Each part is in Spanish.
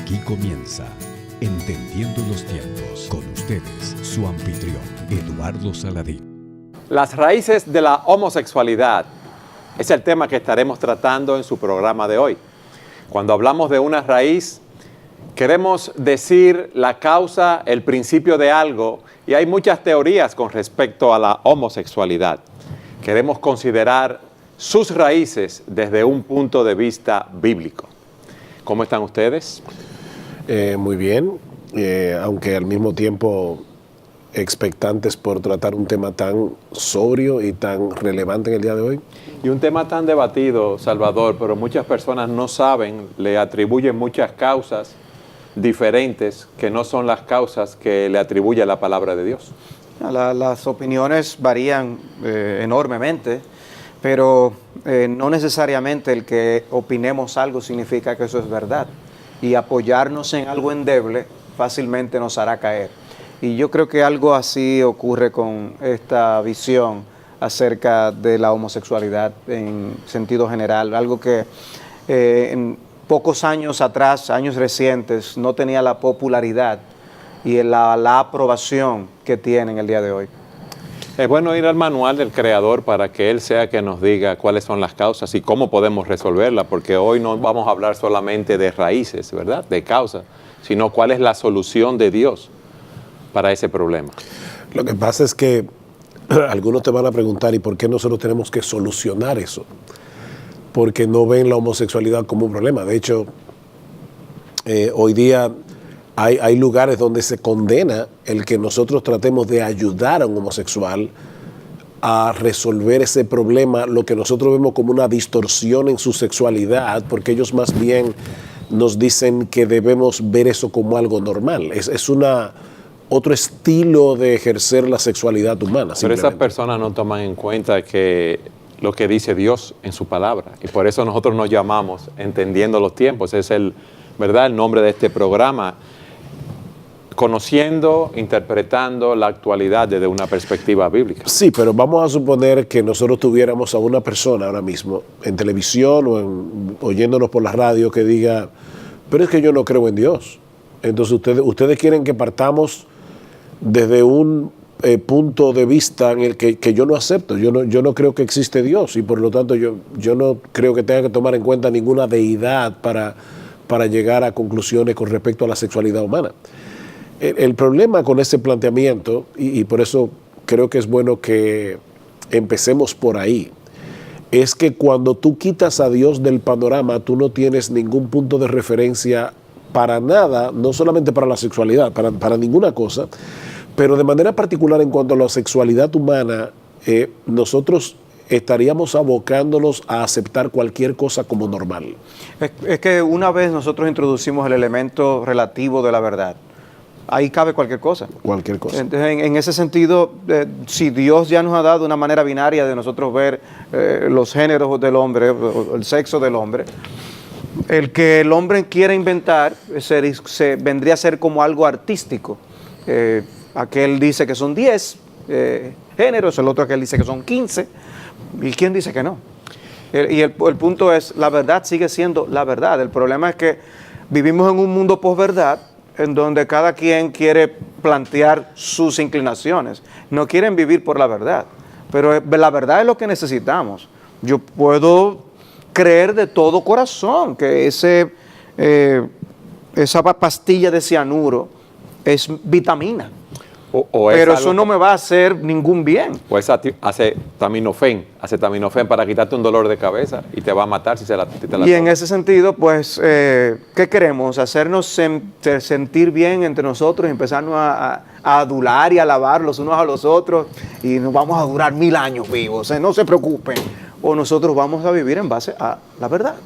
Aquí comienza Entendiendo los Tiempos. Con ustedes, su anfitrión, Eduardo Saladín. Las raíces de la homosexualidad es el tema que estaremos tratando en su programa de hoy. Cuando hablamos de una raíz, queremos decir la causa, el principio de algo, y hay muchas teorías con respecto a la homosexualidad. Queremos considerar sus raíces desde un punto de vista bíblico. ¿Cómo están ustedes? Muy bien, aunque al mismo tiempo expectantes por tratar un tema tan sobrio y tan relevante en el día de hoy. Y un tema tan debatido, Salvador, pero muchas personas no saben, le atribuyen muchas causas diferentes que no son las causas que le atribuye la palabra de Dios. Las opiniones varían enormemente, pero no necesariamente el que opinemos algo significa que eso es verdad. Y apoyarnos en algo endeble fácilmente nos hará caer. Y yo creo que algo así ocurre con esta visión acerca de la homosexualidad en sentido general, algo que en pocos años atrás, años recientes, no tenía la popularidad y la aprobación que tiene en el día de hoy. Es bueno ir al manual del Creador para que Él sea que nos diga cuáles son las causas y cómo podemos resolverlas, porque hoy no vamos a hablar solamente de raíces, ¿verdad?, de causas, sino cuál es la solución de Dios para ese problema. Lo que pasa es que algunos te van a preguntar, ¿y por qué nosotros tenemos que solucionar eso? Porque no ven la homosexualidad como un problema. De hecho, hoy día hay lugares donde se condena el que nosotros tratemos de ayudar a un homosexual a resolver ese problema, lo que nosotros vemos como una distorsión en su sexualidad, porque ellos más bien nos dicen que debemos ver eso como algo normal. Es otro estilo de ejercer la sexualidad humana. Pero esas personas no toman en cuenta que lo que dice Dios en su palabra, y por eso nosotros nos llamamos Entendiendo los Tiempos. Es el nombre de este programa, conociendo, interpretando la actualidad desde una perspectiva bíblica. Sí, pero vamos a suponer que nosotros tuviéramos a una persona ahora mismo en televisión o oyéndonos por la radio que diga, pero es que yo no creo en Dios. Entonces ustedes quieren que partamos desde un punto de vista en el que yo no acepto. Yo no creo que existe Dios y por lo tanto yo no creo que tenga que tomar en cuenta ninguna deidad para llegar a conclusiones con respecto a la sexualidad humana. El problema con ese planteamiento, y por eso creo que es bueno que empecemos por ahí, es que cuando tú quitas a Dios del panorama, tú no tienes ningún punto de referencia para nada, no solamente para la sexualidad, para ninguna cosa, pero de manera particular en cuanto a la sexualidad humana, nosotros estaríamos abocándonos a aceptar cualquier cosa como normal. Es que una vez nosotros introducimos el elemento relativo de la verdad, ahí cabe cualquier cosa. Cualquier cosa. Entonces, en ese sentido, si Dios ya nos ha dado una manera binaria de nosotros ver los géneros del hombre, el sexo del hombre, el que el hombre quiera inventar vendría a ser como algo artístico. Aquel dice que son 10 géneros, el otro aquel dice que son 15, ¿y quién dice que no? Y el punto es, la verdad sigue siendo la verdad. El problema es que vivimos en un mundo posverdad, en donde cada quien quiere plantear sus inclinaciones. No quieren vivir por la verdad, pero la verdad es lo que necesitamos. Yo puedo creer de todo corazón que esa pastilla de cianuro es vitamina. Pero eso no me va a hacer ningún bien. O es acetaminofén para quitarte un dolor de cabeza y te va a matar si te la Y en ese sentido, pues, ¿qué queremos? Hacernos sentir bien entre nosotros y empezarnos a adular y a alabar los unos a los otros y nos vamos a durar 1000 años vivos, no se preocupen. O nosotros vamos a vivir en base a la verdad.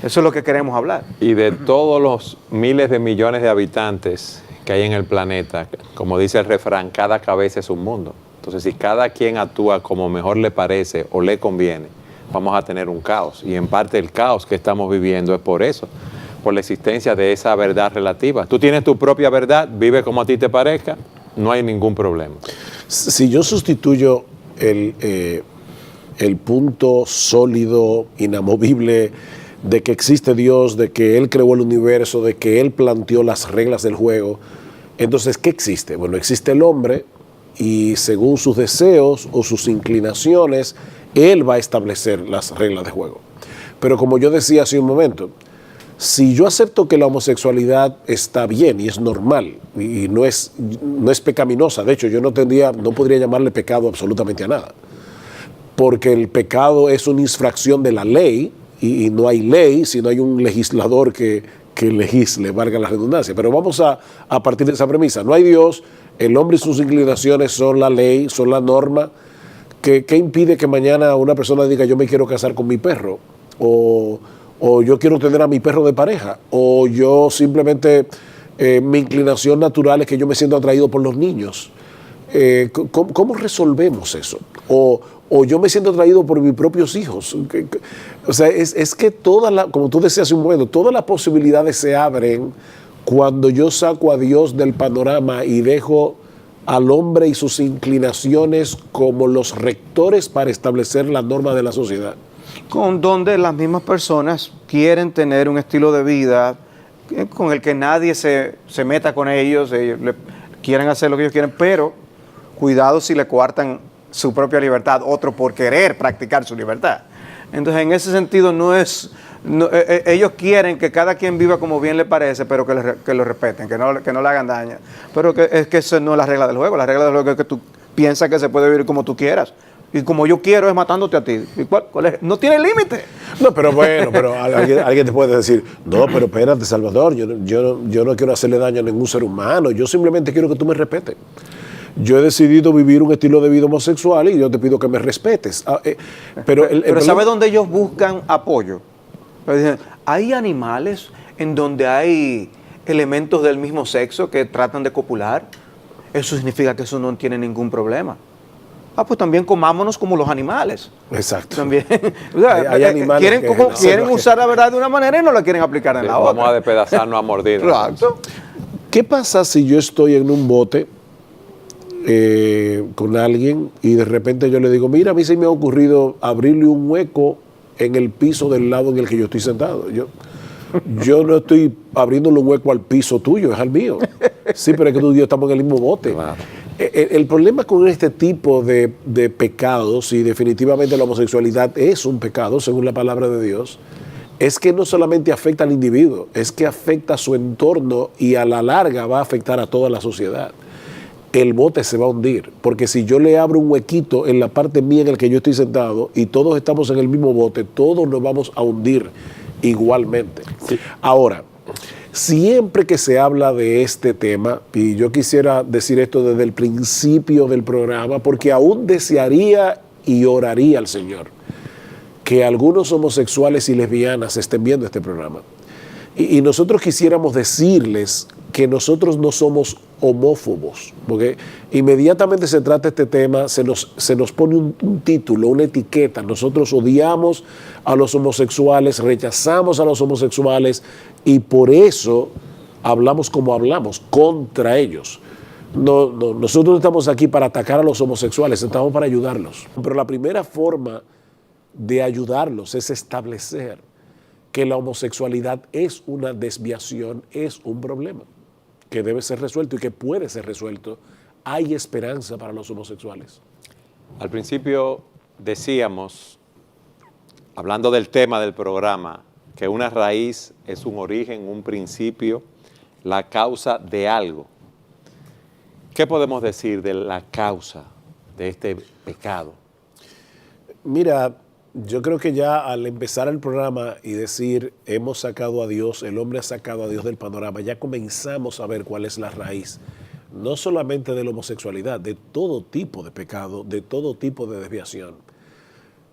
Eso es lo que queremos hablar. Y de todos los miles de millones de habitantes que hay en el planeta, como dice el refrán, cada cabeza es un mundo. Entonces, si cada quien actúa como mejor le parece o le conviene, vamos a tener un caos. Y en parte el caos que estamos viviendo es por eso, por la existencia de esa verdad relativa. Tú tienes tu propia verdad, vive como a ti te parezca, no hay ningún problema. Si yo sustituyo el punto sólido, inamovible de que existe Dios, de que Él creó el universo, de que Él planteó las reglas del juego. Entonces, ¿qué existe? Bueno, existe el hombre y según sus deseos o sus inclinaciones, Él va a establecer las reglas de juego. Pero como yo decía hace un momento, si yo acepto que la homosexualidad está bien y es normal y no es pecaminosa, de hecho yo no podría llamarle pecado absolutamente a nada, porque el pecado es una infracción de la ley y no hay ley si no hay un legislador que legisle, valga la redundancia. Pero vamos a partir de esa premisa, no hay Dios, el hombre y sus inclinaciones son la ley, son la norma. ¿Qué impide que mañana una persona diga yo me quiero casar con mi perro? O yo quiero tener a mi perro de pareja, o yo simplemente, mi inclinación natural es que yo me siento atraído por los niños. ¿Cómo resolvemos eso? O yo me siento atraído por mis propios hijos. O sea, es que como tú decías hace un momento, todas las posibilidades se abren cuando yo saco a Dios del panorama y dejo al hombre y sus inclinaciones como los rectores para establecer la norma de la sociedad. Con donde las mismas personas quieren tener un estilo de vida con el que nadie se meta con ellos quieren hacer lo que ellos quieren, pero cuidado si le coartan su propia libertad, otro por querer practicar su libertad. Entonces, en ese sentido, ellos quieren que cada quien viva como bien le parece, pero que lo respeten, que no le hagan daño. Pero es que eso no es la regla del juego. La regla del juego es que tú piensas que se puede vivir como tú quieras. Y como yo quiero es matándote a ti. ¿Y cuál es? No tiene límite. No, pero bueno, alguien te puede decir, no, pero espérate, Salvador, yo no quiero hacerle daño a ningún ser humano, yo simplemente quiero que tú me respetes. Yo he decidido vivir un estilo de vida homosexual y yo te pido que me respetes. Pero ¿sabe dónde ellos buscan apoyo? Hay animales en donde hay elementos del mismo sexo que tratan de copular. Eso significa que eso no tiene ningún problema. Pues también comámonos como los animales. Exacto. También. O sea, hay animales quieren usar la verdad de una manera y no la quieren aplicar en la otra. Vamos a despedazarnos a mordir. Exacto. ¿Qué pasa si yo estoy en un bote con alguien y de repente yo le digo, mira, a mí se me ha ocurrido abrirle un hueco en el piso del lado en el que yo estoy sentado? Yo no estoy abriéndole un hueco al piso tuyo, es al mío. Sí, pero es que tú y yo estamos en el mismo bote. Claro. El problema con este tipo de pecados, y definitivamente la homosexualidad es un pecado, según la palabra de Dios, es que no solamente afecta al individuo, es que afecta a su entorno y a la larga va a afectar a toda la sociedad. El bote se va a hundir, porque si yo le abro un huequito en la parte mía en el que yo estoy sentado y todos estamos en el mismo bote, todos nos vamos a hundir igualmente. Sí. Ahora, siempre que se habla de este tema, y yo quisiera decir esto desde el principio del programa, porque aún desearía y oraría al Señor que algunos homosexuales y lesbianas estén viendo este programa. Y nosotros quisiéramos decirles que nosotros no somos homófobos, porque inmediatamente se trata este tema, se nos pone un título, una etiqueta. Nosotros odiamos a los homosexuales, rechazamos a los homosexuales y por eso hablamos como hablamos, contra ellos. Nosotros no estamos aquí para atacar a los homosexuales, estamos para ayudarlos. Pero la primera forma de ayudarlos es establecer que la homosexualidad es una desviación, es un problema que debe ser resuelto y que puede ser resuelto. Hay esperanza para los homosexuales. Al principio decíamos, hablando del tema del programa, que una raíz es un origen, un principio, la causa de algo. ¿Qué podemos decir de la causa de este pecado? Mira, yo creo que ya al empezar el programa y decir hemos sacado a Dios, el hombre ha sacado a Dios del panorama, ya comenzamos a ver cuál es la raíz, no solamente de la homosexualidad, de todo tipo de pecado, de todo tipo de desviación.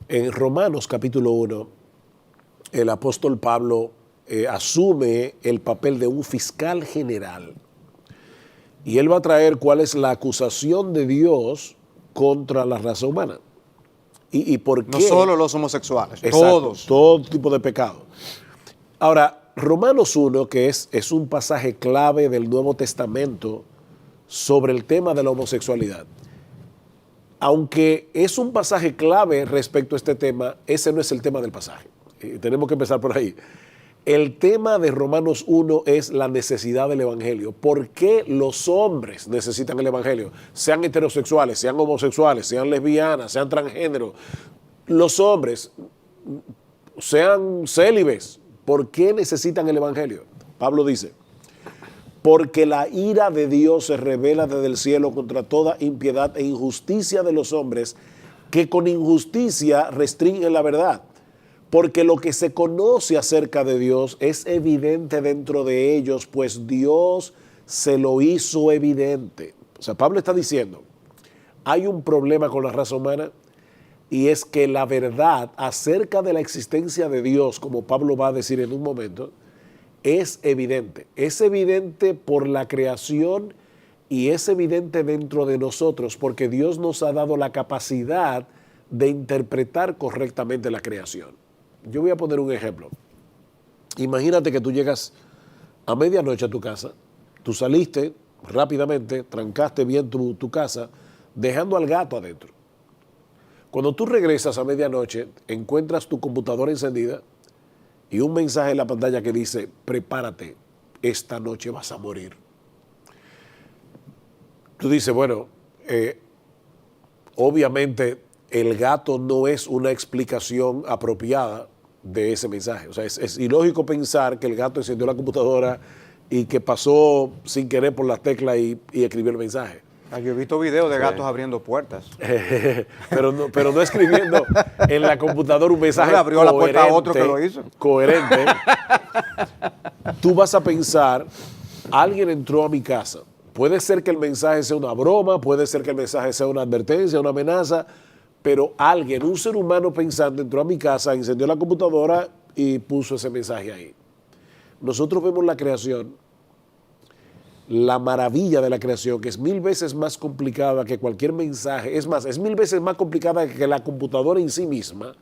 En Romanos capítulo 1, el apóstol Pablo asume el papel de un fiscal general y él va a traer cuál es la acusación de Dios contra la raza humana. ¿Y por qué? No solo los homosexuales, exacto, todos. Todo tipo de pecado. Ahora, Romanos 1, que es un pasaje clave del Nuevo Testamento sobre el tema de la homosexualidad. Aunque es un pasaje clave respecto a este tema, ese no es el tema del pasaje. Tenemos que empezar por ahí. El tema de Romanos 1 es la necesidad del Evangelio. ¿Por qué los hombres necesitan el Evangelio? Sean heterosexuales, sean homosexuales, sean lesbianas, sean transgéneros. Los hombres, sean célibes, ¿por qué necesitan el Evangelio? Pablo dice, porque la ira de Dios se revela desde el cielo contra toda impiedad e injusticia de los hombres que con injusticia restringen la verdad. Porque lo que se conoce acerca de Dios es evidente dentro de ellos, pues Dios se lo hizo evidente. O sea, Pablo está diciendo, hay un problema con la raza humana y es que la verdad acerca de la existencia de Dios, como Pablo va a decir en un momento, es evidente. Es evidente por la creación y es evidente dentro de nosotros porque Dios nos ha dado la capacidad de interpretar correctamente la creación. Yo voy a poner un ejemplo. Imagínate que tú llegas a medianoche a tu casa, tú saliste rápidamente, trancaste bien tu casa, dejando al gato adentro. Cuando tú regresas a medianoche, encuentras tu computadora encendida y un mensaje en la pantalla que dice, prepárate, esta noche vas a morir. Tú dices, bueno, obviamente el gato no es una explicación apropiada de ese mensaje. O sea, es ilógico pensar que el gato encendió la computadora y que pasó sin querer por las teclas y escribió el mensaje. Yo he visto videos de gatos abriendo puertas. pero no escribiendo en la computadora un mensaje le abrió la puerta a otro que lo hizo. Coherente. Tú vas a pensar, alguien entró a mi casa. Puede ser que el mensaje sea una broma, puede ser que el mensaje sea una advertencia, una amenaza, pero alguien, un ser humano pensante, entró a mi casa, encendió la computadora y puso ese mensaje ahí. Nosotros vemos la creación, la maravilla de la creación, que es 1000 veces más complicada que cualquier mensaje. Es más, es 1000 veces más complicada que la computadora en sí misma.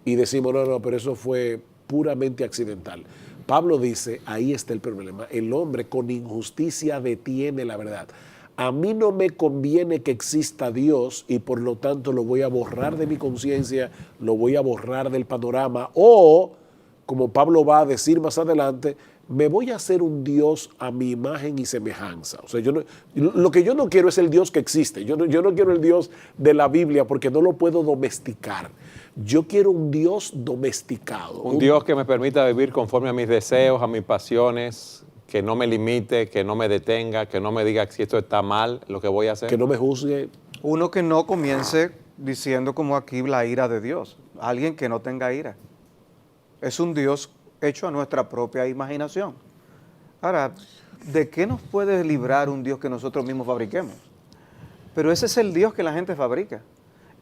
Y decimos, no, pero eso fue puramente accidental. Pablo dice, ahí está el problema. El hombre con injusticia detiene la verdad. A mí no me conviene que exista Dios y por lo tanto lo voy a borrar de mi conciencia, lo voy a borrar del panorama. O, como Pablo va a decir más adelante, me voy a hacer un Dios a mi imagen y semejanza. O sea, lo que yo no quiero es el Dios que existe. Yo no quiero el Dios de la Biblia porque no lo puedo domesticar. Yo quiero un Dios domesticado. Un Dios que me permita vivir conforme a mis deseos, a mis pasiones, que no me limite, que no me detenga, que no me diga si esto está mal, lo que voy a hacer. Que no me juzgue. Uno que no comience diciendo como aquí la ira de Dios. Alguien que no tenga ira. Es un Dios hecho a nuestra propia imaginación. Ahora, ¿de qué nos puede librar un Dios que nosotros mismos fabriquemos? Pero ese es el Dios que la gente fabrica.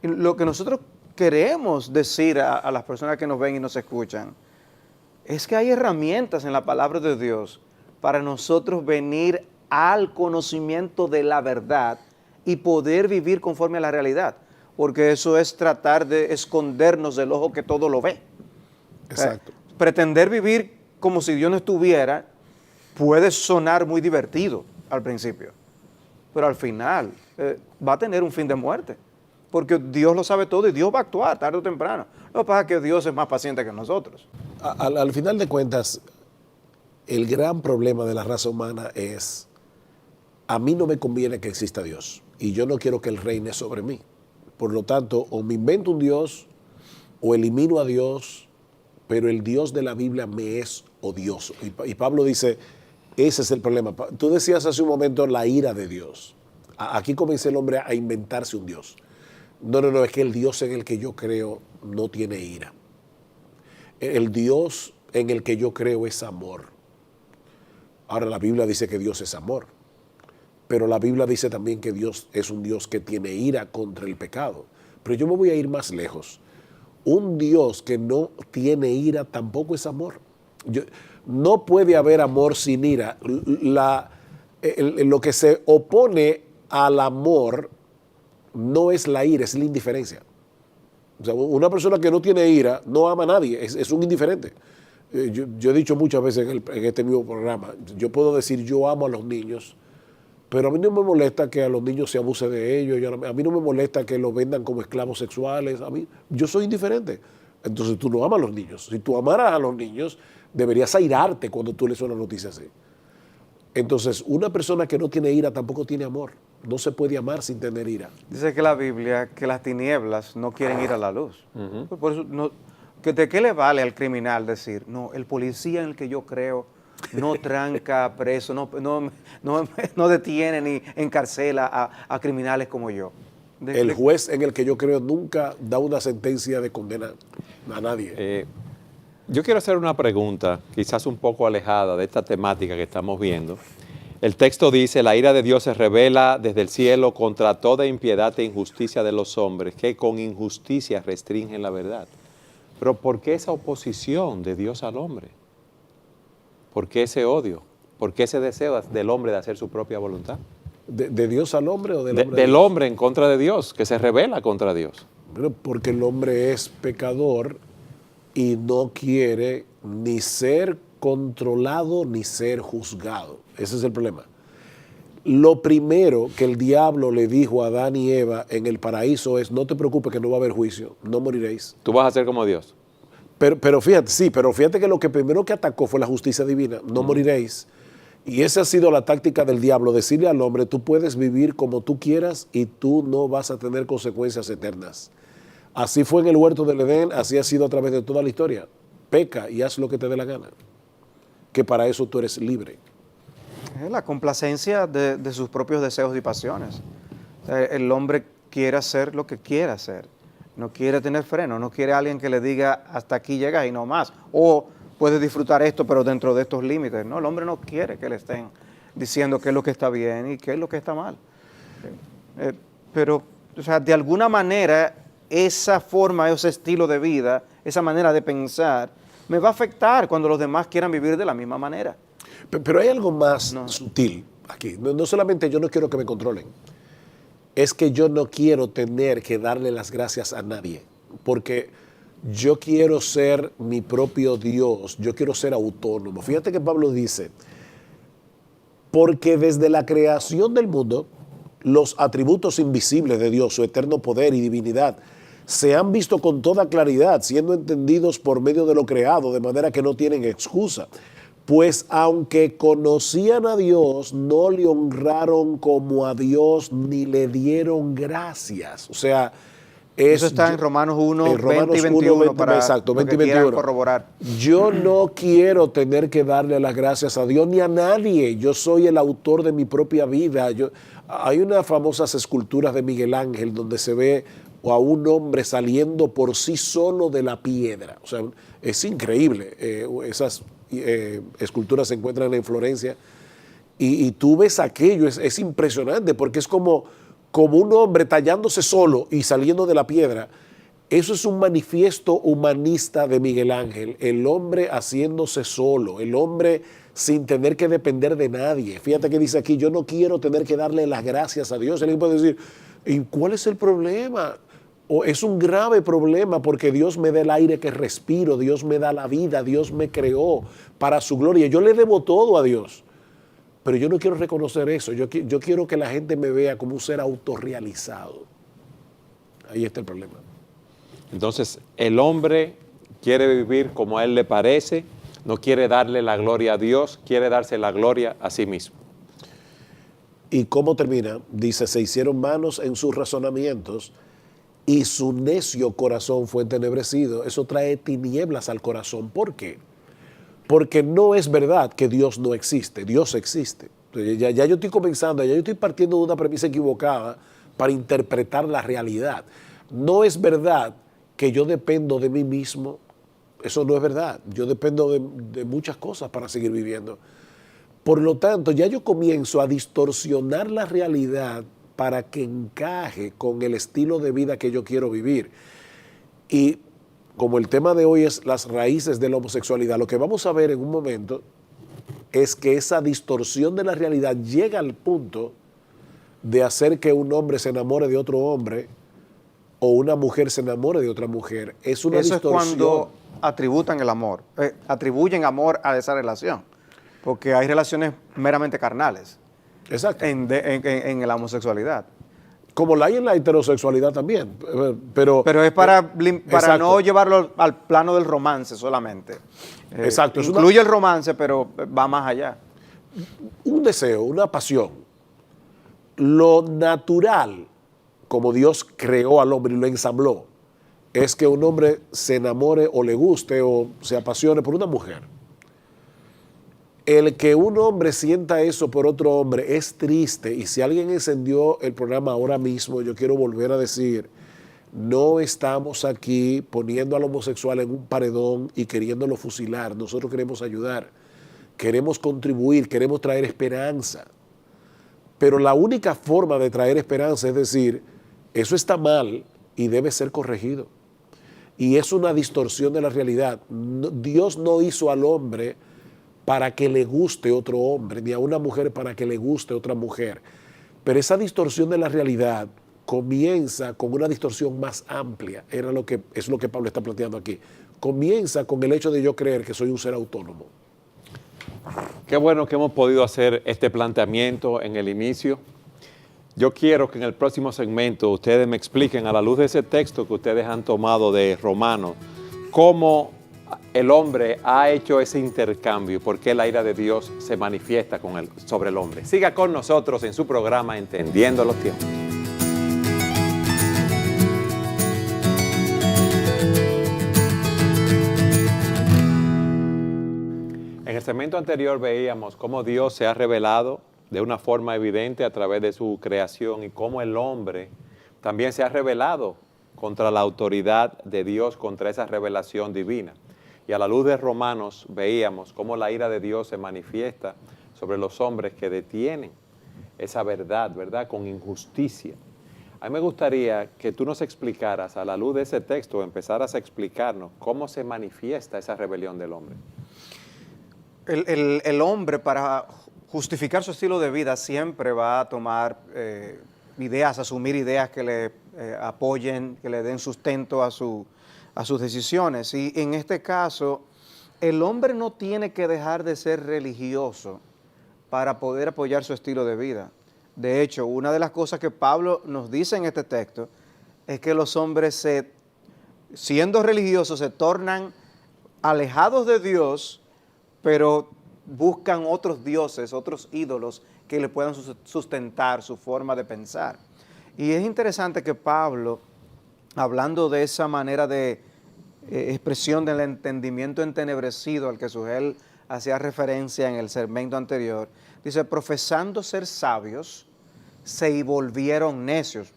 Y lo que nosotros queremos decir a las personas que nos ven y nos escuchan es que hay herramientas en la palabra de Dios para nosotros venir al conocimiento de la verdad y poder vivir conforme a la realidad. Porque eso es tratar de escondernos del ojo que todo lo ve. Exacto. Pretender vivir como si Dios no estuviera puede sonar muy divertido al principio, pero al final va a tener un fin de muerte, porque Dios lo sabe todo y Dios va a actuar tarde o temprano. Lo que pasa es que Dios es más paciente que nosotros. Al final de cuentas, el gran problema de la raza humana es, a mí no me conviene que exista Dios y yo no quiero que Él reine sobre mí. Por lo tanto, o me invento un Dios o elimino a Dios, pero el Dios de la Biblia me es odioso. Y Pablo dice, ese es el problema. Tú decías hace un momento la ira de Dios. Aquí comienza el hombre a inventarse un Dios. No, es que el Dios en el que yo creo no tiene ira. El Dios en el que yo creo es amor. Ahora la Biblia dice que Dios es amor, pero la Biblia dice también que Dios es un Dios que tiene ira contra el pecado. Pero yo me voy a ir más lejos. Un Dios que no tiene ira tampoco es amor. No puede haber amor sin ira. Lo que se opone al amor no es la ira, es la indiferencia. O sea, una persona que no tiene ira no ama a nadie, es un indiferente. Yo he dicho muchas veces en este mismo programa, yo puedo decir yo amo a los niños, pero a mí no me molesta que a los niños se abuse de ellos, a mí no me molesta que los vendan como esclavos sexuales, yo soy indiferente. Entonces tú no amas a los niños. Si tú amaras a los niños, deberías airarte cuando tú lees una noticia así. Entonces, una persona que no tiene ira tampoco tiene amor. No se puede amar sin tener ira. Dice que la Biblia que las tinieblas no quieren ir a la luz. Pues por eso, ¿de qué le vale al criminal decir, no, el policía en el que yo creo no tranca preso, no detiene ni encarcela a criminales como yo? El juez en el que yo creo nunca da una sentencia de condena a nadie. Yo quiero hacer una pregunta, quizás un poco alejada de esta temática que estamos viendo. El texto dice, la ira de Dios se revela desde el cielo contra toda impiedad e injusticia de los hombres, que con injusticia restringen la verdad. Pero ¿por qué esa oposición de Dios al hombre? ¿Por qué ese odio? ¿Por qué ese deseo del hombre de hacer su propia voluntad? ¿De Dios al hombre o del hombre? Del hombre en contra de Dios, que se revela contra Dios. Bueno, porque el hombre es pecador y no quiere ni ser controlado ni ser juzgado. Ese es el problema. Lo primero que el diablo le dijo a Adán y Eva en el paraíso es, no te preocupes que no va a haber juicio, no moriréis. Tú vas a ser como Dios. Pero fíjate que lo que primero que atacó fue la justicia divina, no moriréis. Y esa ha sido la táctica del diablo, decirle al hombre, tú puedes vivir como tú quieras y tú no vas a tener consecuencias eternas. Así fue en el huerto del Edén, así ha sido a través de toda la historia. Peca y haz lo que te dé la gana, que para eso tú eres libre. Es la complacencia de sus propios deseos y pasiones. O sea, el hombre quiere hacer lo que quiere hacer. No quiere tener freno, no quiere alguien que le diga hasta aquí llegas y no más. O puedes disfrutar esto, pero dentro de estos límites. No, el hombre no quiere que le estén diciendo qué es lo que está bien y qué es lo que está mal. Pero, o sea, de alguna manera, esa forma, ese estilo de vida, esa manera de pensar, me va a afectar cuando los demás quieran vivir de la misma manera. Pero hay algo más sutil aquí. No solamente yo no quiero que me controlen, es que yo no quiero tener que darle las gracias a nadie, porque yo quiero ser mi propio Dios, yo quiero ser autónomo. Fíjate que Pablo dice, porque desde la creación del mundo, los atributos invisibles de Dios, su eterno poder y divinidad, se han visto con toda claridad, siendo entendidos por medio de lo creado, de manera que no tienen excusa. Pues aunque conocían a Dios, no le honraron como a Dios ni le dieron gracias. O sea, eso está en Romanos 1, 20 y 21 para exacto, 20 y que 21. Corroborar. Yo no quiero tener que darle las gracias a Dios ni a nadie. Yo soy el autor de mi propia vida. Hay unas famosas esculturas de Miguel Ángel donde se ve a un hombre saliendo por sí solo de la piedra. O sea, es increíble. Esas esculturas se encuentran en Florencia y tú ves aquello, es impresionante porque es como un hombre tallándose solo y saliendo de la piedra. Eso es un manifiesto humanista de Miguel Ángel, el hombre haciéndose solo, el hombre sin tener que depender de nadie. Fíjate que dice aquí, yo no quiero tener que darle las gracias a Dios. Alguien puede decir, ¿y cuál es el problema? O es un grave problema porque Dios me da el aire que respiro, Dios me da la vida, Dios me creó para su gloria. Yo le debo todo a Dios, pero yo no quiero reconocer eso. Yo quiero que la gente me vea como un ser autorrealizado. Ahí está el problema. Entonces, el hombre quiere vivir como a él le parece, no quiere darle la gloria a Dios, quiere darse la gloria a sí mismo. ¿Y cómo termina? Dice, se hicieron manos en sus razonamientos y su necio corazón fue entenebrecido. Eso trae tinieblas al corazón. ¿Por qué? Porque no es verdad que Dios no existe. Dios existe. Ya yo estoy comenzando, ya yo estoy partiendo de una premisa equivocada para interpretar la realidad. No es verdad que yo dependo de mí mismo. Eso no es verdad. Yo dependo de muchas cosas para seguir viviendo. Por lo tanto, ya yo comienzo a distorsionar la realidad para que encaje con el estilo de vida que yo quiero vivir. Y como el tema de hoy es las raíces de la homosexualidad, lo que vamos a ver en un momento es que esa distorsión de la realidad llega al punto de hacer que un hombre se enamore de otro hombre o una mujer se enamore de otra mujer. Es una distorsión. Es cuando atribuyen amor a esa relación, porque hay relaciones meramente carnales. Exacto. En la homosexualidad. Como la hay en la heterosexualidad también. Pero Pero es para exacto. no llevarlo al plano del romance solamente. Exacto, es Incluye el romance, pero va más allá. Un deseo, una pasión. Lo natural, como Dios creó al hombre y lo ensambló, es que un hombre se enamore o le guste o se apasione por una mujer. El que un hombre sienta eso por otro hombre es triste, y si alguien encendió el programa ahora mismo, yo quiero volver a decir, no estamos aquí poniendo al homosexual en un paredón y queriéndolo fusilar. Nosotros queremos ayudar, queremos contribuir, queremos traer esperanza. Pero la única forma de traer esperanza es decir, eso está mal y debe ser corregido. Y es una distorsión de la realidad. Dios no hizo al hombre para que le guste otro hombre, ni a una mujer para que le guste otra mujer. Pero esa distorsión de la realidad comienza con una distorsión más amplia. Es lo que Pablo está planteando aquí. Comienza con el hecho de yo creer que soy un ser autónomo. Qué bueno que hemos podido hacer este planteamiento en el inicio. Yo quiero que en el próximo segmento ustedes me expliquen, a la luz de ese texto que ustedes han tomado de Romanos, cómo el hombre ha hecho ese intercambio, por qué la ira de Dios se manifiesta sobre el hombre. Siga con nosotros en su programa Entendiendo los Tiempos. En el segmento anterior veíamos cómo Dios se ha revelado de una forma evidente a través de su creación y cómo el hombre también se ha rebelado contra la autoridad de Dios, contra esa revelación divina. Y a la luz de Romanos veíamos cómo la ira de Dios se manifiesta sobre los hombres que detienen esa verdad, ¿verdad?, con injusticia. A mí me gustaría que tú nos explicaras, a la luz de ese texto, empezaras a explicarnos cómo se manifiesta esa rebelión del hombre. El hombre, para justificar su estilo de vida, siempre va a tomar ideas, asumir ideas que le apoyen, que le den sustento a sus decisiones. Y en este caso, el hombre no tiene que dejar de ser religioso para poder apoyar su estilo de vida. De hecho, una de las cosas que Pablo nos dice en este texto es que los hombres, siendo religiosos, se tornan alejados de Dios, pero buscan otros dioses, otros ídolos que le puedan sustentar su forma de pensar. Y es interesante que Pablo, hablando de esa manera de expresión del entendimiento entenebrecido al que Sugel hacía referencia en el segmento anterior, dice, profesando ser sabios, se volvieron necios.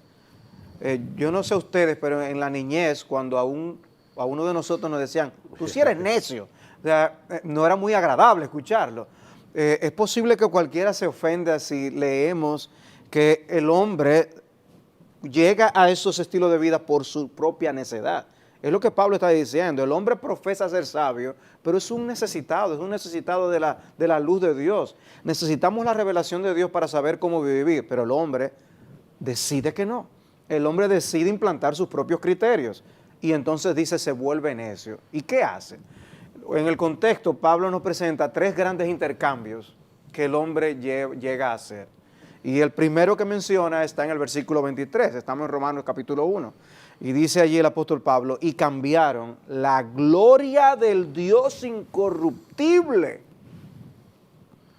Yo no sé ustedes, pero en la niñez, cuando a uno de nosotros nos decían, tú sí eres necio, o sea, no era muy agradable escucharlo. Es posible que cualquiera se ofenda si leemos que el hombre llega a esos estilos de vida por su propia necedad. Es lo que Pablo está diciendo. El hombre profesa ser sabio, pero es un necesitado de la luz de Dios. Necesitamos la revelación de Dios para saber cómo vivir, pero el hombre decide que no. El hombre decide implantar sus propios criterios y entonces dice, se vuelve necio. ¿Y qué hace? En el contexto, Pablo nos presenta tres grandes intercambios que el hombre llega a hacer. Y el primero que menciona está en el versículo 23, estamos en Romanos capítulo 1. Y dice allí el apóstol Pablo, y cambiaron la gloria del Dios incorruptible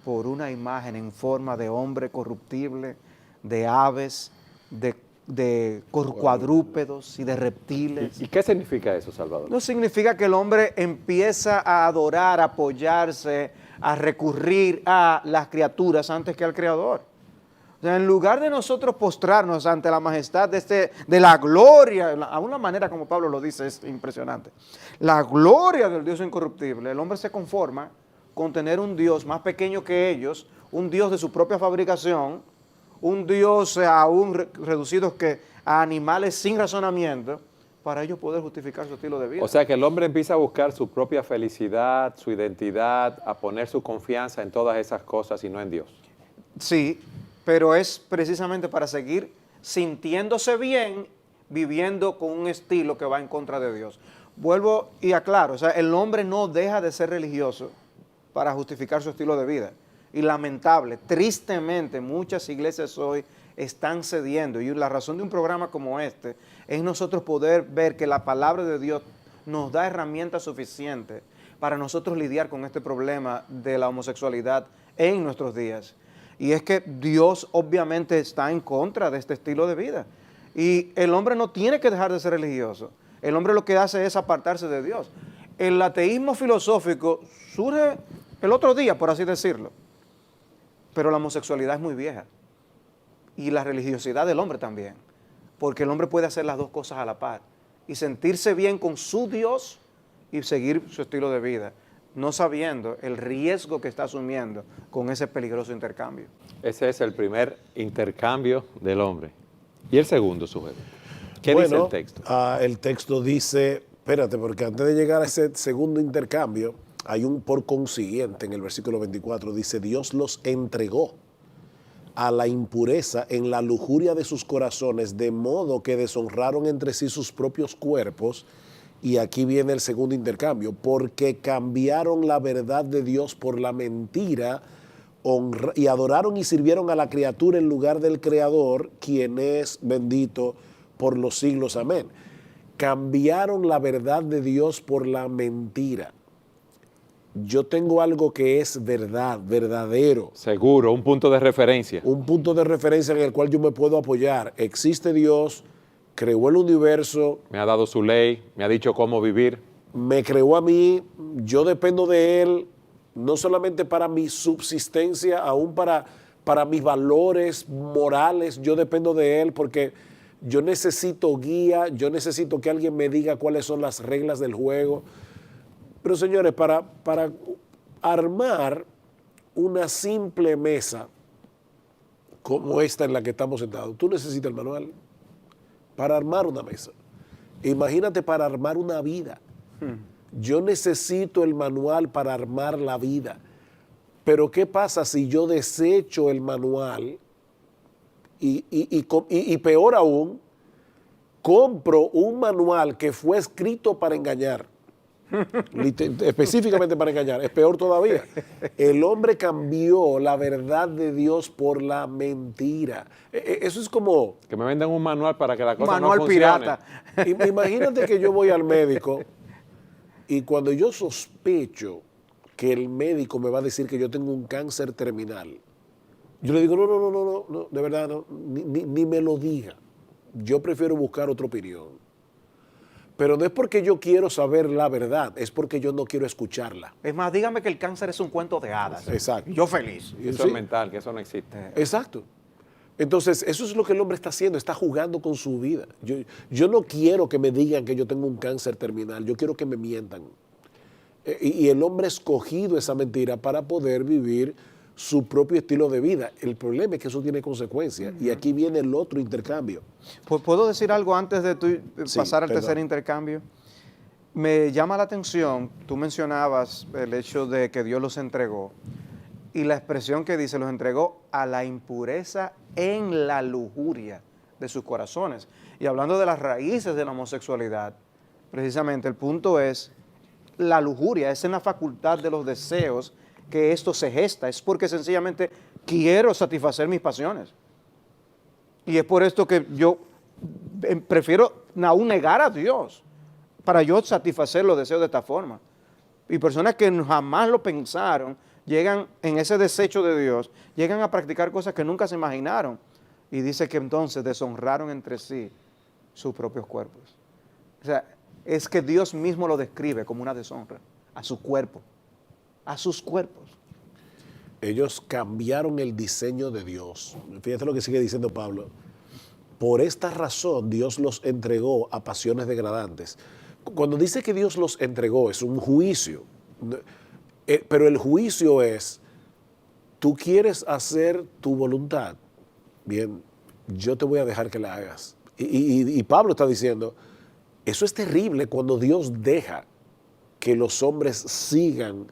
por una imagen en forma de hombre corruptible, de aves, de cuadrúpedos y de reptiles. ¿Y qué significa eso, Salvador? No significa que el hombre empieza a adorar, a apoyarse, a recurrir a las criaturas antes que al Creador. O sea, en lugar de nosotros postrarnos ante la majestad de la gloria, a una manera como Pablo lo dice, es impresionante. La gloria del Dios incorruptible, el hombre se conforma con tener un Dios más pequeño que ellos, un Dios de su propia fabricación, un Dios aún reducido a animales sin razonamiento, para ellos poder justificar su estilo de vida. O sea que el hombre empieza a buscar su propia felicidad, su identidad, a poner su confianza en todas esas cosas y no en Dios. Sí, pero es precisamente para seguir sintiéndose bien, viviendo con un estilo que va en contra de Dios. Vuelvo y aclaro, o sea, el hombre no deja de ser religioso para justificar su estilo de vida. Y lamentable, tristemente, muchas iglesias hoy están cediendo. Y la razón de un programa como este es nosotros poder ver que la palabra de Dios nos da herramientas suficientes para nosotros lidiar con este problema de la homosexualidad en nuestros días. Y es que Dios obviamente está en contra de este estilo de vida. Y el hombre no tiene que dejar de ser religioso. El hombre lo que hace es apartarse de Dios. El ateísmo filosófico surge el otro día, por así decirlo. Pero la homosexualidad es muy vieja. Y la religiosidad del hombre también. Porque el hombre puede hacer las dos cosas a la par. Y sentirse bien con su Dios y seguir su estilo de vida, no sabiendo el riesgo que está asumiendo con ese peligroso intercambio. Ese es el primer intercambio del hombre. ¿Y el segundo sujeto? ¿Qué Bueno, dice el texto? El texto dice, espérate, porque antes de llegar a ese segundo intercambio, hay un por consiguiente en el versículo 24, dice, Dios los entregó a la impureza en la lujuria de sus corazones, de modo que deshonraron entre sí sus propios cuerpos. Y aquí viene el segundo intercambio, porque cambiaron la verdad de Dios por la mentira y adoraron y sirvieron a la criatura en lugar del Creador, quien es bendito por los siglos. Amén. Cambiaron la verdad de Dios por la mentira. Yo tengo algo que es verdad, verdadero. Seguro, un punto de referencia. Un punto de referencia en el cual yo me puedo apoyar. Existe Dios, creó el universo. Me ha dado su ley, me ha dicho cómo vivir. Me creó a mí, yo dependo de Él, no solamente para mi subsistencia, aún para mis valores morales, yo dependo de Él porque yo necesito guía, yo necesito que alguien me diga cuáles son las reglas del juego. Pero señores, para armar una simple mesa como esta en la que estamos sentados, tú necesitas el manual para armar una mesa. Imagínate para armar una vida. Yo necesito el manual para armar la vida. Pero ¿qué pasa si yo desecho el manual y peor aún, compro un manual que fue escrito para engañar? Específicamente para engañar, es peor todavía. El hombre cambió la verdad de Dios por la mentira. Eso es como... Que me vendan un manual para que la cosa Manual no funcione. pirata. Imagínate que yo voy al médico y cuando yo sospecho que el médico me va a decir que yo tengo un cáncer terminal, yo le digo, no, de verdad, no, ni me lo diga. Yo prefiero buscar otra opinión. Pero no es porque yo quiero saber la verdad, es porque yo no quiero escucharla. Es más, dígame que el cáncer es un cuento de hadas. Exacto. Yo feliz. Eso Sí. es mental, que eso no existe. Exacto. Entonces, eso es lo que el hombre está haciendo, está jugando con su vida. Yo no quiero que me digan que yo tengo un cáncer terminal, yo quiero que me mientan. Y el hombre ha escogido esa mentira para poder vivir su propio estilo de vida. El problema es que eso tiene consecuencias. Y aquí viene el otro intercambio. ¿Puedo decir algo antes de tú Sí, pasar al perdón. tercer intercambio? Me llama la atención, tú mencionabas el hecho de que Dios los entregó y la expresión que dice, los entregó a la impureza en la lujuria de sus corazones. Y hablando de las raíces de la homosexualidad, precisamente el punto es la lujuria, es en la facultad de los deseos que esto se gesta, es porque sencillamente quiero satisfacer mis pasiones. Y es por esto que yo prefiero aún negar a Dios para yo satisfacer los deseos de esta forma. Y personas que jamás lo pensaron, llegan en ese desecho de Dios, llegan a practicar cosas que nunca se imaginaron. Y dice que entonces deshonraron entre sí sus propios cuerpos. O sea, es que Dios mismo lo describe como una deshonra a su cuerpo, a sus cuerpos. Ellos cambiaron el diseño de Dios. Fíjate lo que sigue diciendo Pablo. Por esta razón Dios los entregó a pasiones degradantes. Cuando dice que Dios los entregó, es un juicio. Pero el juicio es, tú quieres hacer tu voluntad. Bien, yo te voy a dejar que la hagas. Y Pablo está diciendo, eso es terrible cuando Dios deja que los hombres sigan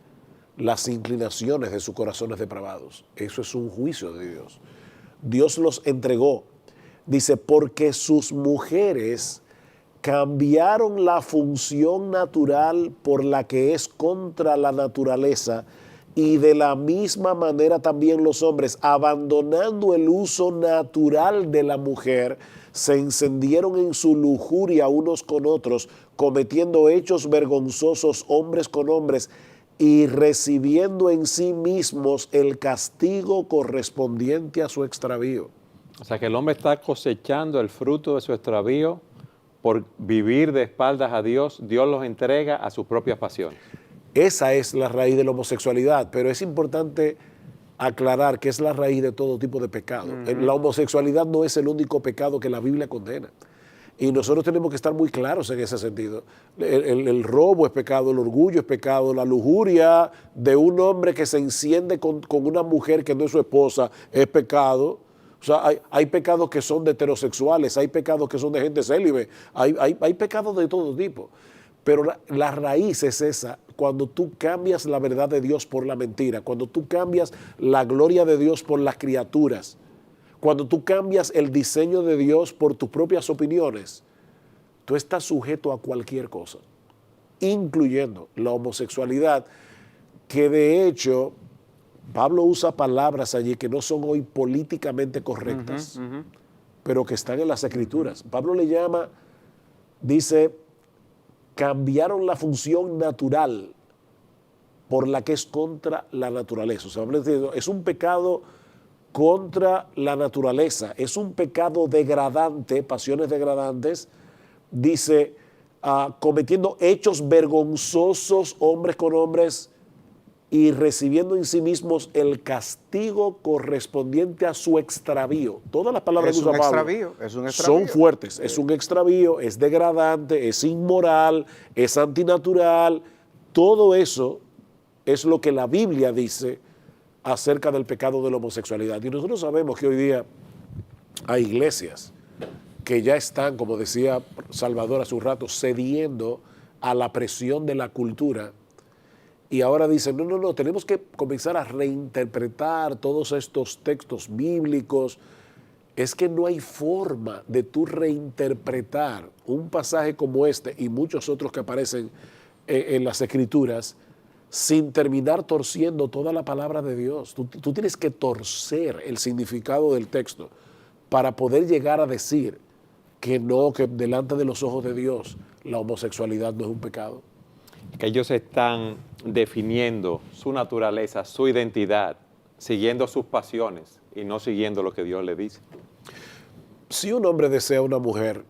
las inclinaciones de sus corazones depravados. Eso es un juicio de Dios. Dios los entregó. Dice, porque sus mujeres cambiaron la función natural por la que es contra la naturaleza Y de la misma manera también los hombres, abandonando el uso natural de la mujer, se encendieron en su lujuria unos con otros, cometiendo hechos vergonzosos hombres con hombres y recibiendo en sí mismos el castigo correspondiente a su extravío. O sea que el hombre está cosechando el fruto de su extravío por vivir de espaldas a Dios. Dios los entrega a sus propias pasiones. Esa es la raíz de la homosexualidad, pero es importante aclarar que es la raíz de todo tipo de pecado. La homosexualidad no es el único pecado que la Biblia condena. Y nosotros tenemos que estar muy claros en ese sentido. El robo es pecado, el orgullo es pecado, la lujuria de un hombre que se enciende con una mujer que no es su esposa es pecado. O sea, hay pecados que son de heterosexuales, hay pecados que son de gente célibe, hay pecados de todo tipo. Pero la raíz es esa, cuando tú cambias la verdad de Dios por la mentira, cuando tú cambias la gloria de Dios por las criaturas, cuando tú cambias el diseño de Dios por tus propias opiniones, tú estás sujeto a cualquier cosa, incluyendo la homosexualidad, que de hecho Pablo usa palabras allí que no son hoy políticamente correctas, pero que están en las Escrituras. Pablo le llama, dice, cambiaron la función natural por la que es contra la naturaleza. O sea, es un pecado contra la naturaleza, es un pecado degradante, pasiones degradantes, dice, cometiendo hechos vergonzosos hombres con hombres y recibiendo en sí mismos el castigo correspondiente a su extravío. Todas las palabras que usa Pablo son fuertes. Es un extravío, es degradante, es inmoral, es antinatural. Todo eso es lo que la Biblia dice acerca del pecado de la homosexualidad. Y nosotros sabemos que hoy día hay iglesias que ya están, como decía Salvador hace un rato, cediendo a la presión de la cultura. Y ahora dicen, no, tenemos que comenzar a reinterpretar todos estos textos bíblicos. Es que no hay forma de tú reinterpretar un pasaje como este y muchos otros que aparecen en las Escrituras sin terminar torciendo toda la palabra de Dios. Tú tienes que torcer el significado del texto para poder llegar a decir que no, que delante de los ojos de Dios la homosexualidad no es un pecado. Que ellos están definiendo su naturaleza, su identidad, siguiendo sus pasiones y no siguiendo lo que Dios le dice. Si un hombre desea una mujer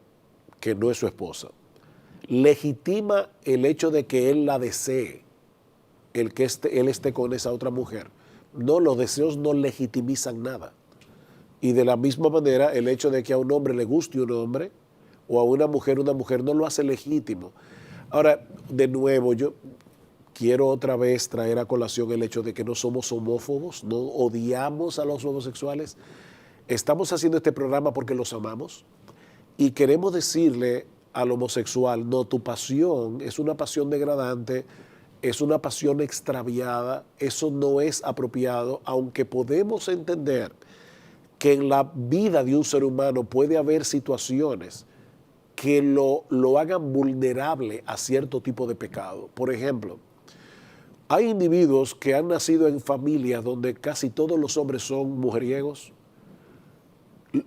que no es su esposa, legitima el hecho de que él la desee, el que él esté con esa otra mujer. No, los deseos no legitimizan nada. Y de la misma manera, el hecho de que a un hombre le guste un hombre o a una mujer no lo hace legítimo. Ahora, de nuevo, yo quiero otra vez traer a colación el hecho de que no somos homófobos, no odiamos a los homosexuales. Estamos haciendo este programa porque los amamos y queremos decirle al homosexual, no, tu pasión es una pasión degradante, es una pasión extraviada, eso no es apropiado, aunque podemos entender que en la vida de un ser humano puede haber situaciones que lo hagan vulnerable a cierto tipo de pecado. Por ejemplo, hay individuos que han nacido en familias donde casi todos los hombres son mujeriegos.